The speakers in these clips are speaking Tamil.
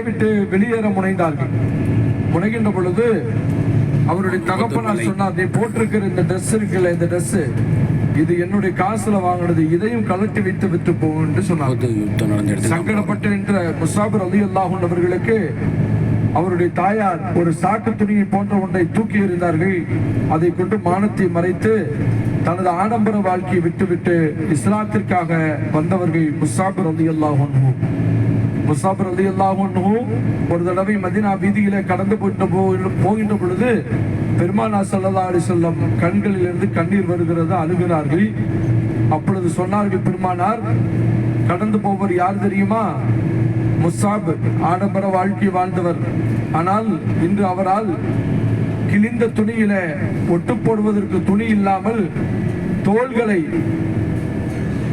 விட்டு வெளியேற முனைகின்ற பொழுது அவருடைய தகப்பனார் சொன்னார், நீ போட்டிருக்கிற இந்த ட்ரெஸ் இருக்குல்ல, இந்த ட்ரெஸ் இது என்னுடைய காசுல வாங்கினது, இதையும் கலட்டி வைத்து விட்டு போகும் என்று சொன்னார். சங்கடப்பட்டு நின்ற முஸாப் ரலியல்லாஹு அன்ஹு அவர்களுக்கு அவருடைய தாயார் ஒரு சாக்கு துணியை போன்ற ஒன்றை தூக்கி எறிந்தார்கள். அதை கொண்டு மானத்தை மறைத்து தனது ஆடம்பர வாழ்க்கையை விட்டுவிட்டு இஸ்லாத்திற்காக வந்தவர்கள் முஸாப் ரலியல்லாஹு அன்ஹு. முஸாப் ரலியல்லாஹு அன்ஹு ஒரு தடவை மதீனா வீதியிலே கடந்து போகின்ற பொழுது பெருமானார் ஸல்லல்லாஹு அலைஹி வஸல்லம் கண்களிலிருந்து கண்ணீர் வருகிறது, அழுகிறார்கள். அப்பொழுது சொன்னார்கள் பெருமானார், கடந்து போவர் யார் தெரியுமா? முஸாப் ஆடம்பர வாழ்க்கை வாழ்ந்தவர். ஆனால் இன்று அவரால் கிழிந்த துணியில ஒட்டு போடுவதற்கு துணி இல்லாமல் தோள்களை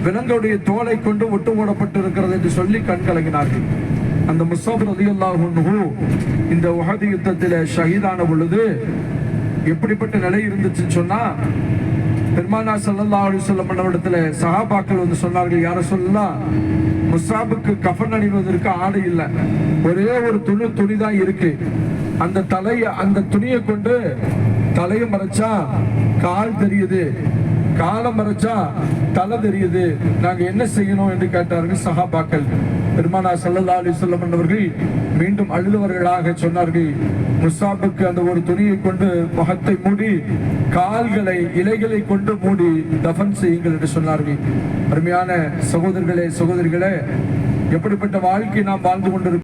விலங்குடைய தோலை கொண்டு ஒட்டு போடப்பட்டிருக்கிறது என்று சொல்லி கண் கலங்கினார்கள். அந்த முஸாப் ரலியல்லாஹு அன்ஹு இந்த உஹது யுத்தத்தில் ஷஹீதான பொழுது எப்படிப்பட்ட நிலை இருந்துச்சுன்னு சொன்னா, பெருமானார் ஸல்லல்லாஹு அலைஹி வஸல்லம் இடத்துல சஹாபாக்கள் வந்து சொன்னார்கள், யார சொல்லலாம், முஸாபுக்கு கஃன் அணிவதற்கு ஆடை இல்லை, ஒரே ஒரு துணி தான் இருக்கு. அந்த துணியை கொண்டு தலையை மறைச்சா கால் தெரியுது, காலை மறைச்சா தலை தெரியுது, நாங்க என்ன செய்யணும் என்று கேட்டார்கள் சஹாபாக்கள். பெருமானார் ஸல்லல்லாஹு அலைஹி வஸல்லம் அவர்கள் மீண்டும் அழுதவர்களாக சொன்னார்கள், முஸாபுக்கு அந்த ஒரு துணியை கொண்டு முகத்தை மூடி கால்களை இலைகளை கொண்டு மூடி தஃபன் செய்யுங்கள் என்று சொன்னார்கள். அருமையான சகோதரர்களே, எப்படிப்பட்ட வாழ்க்கை நாம் வாழ்ந்து கொண்டிருக்கிறோம்.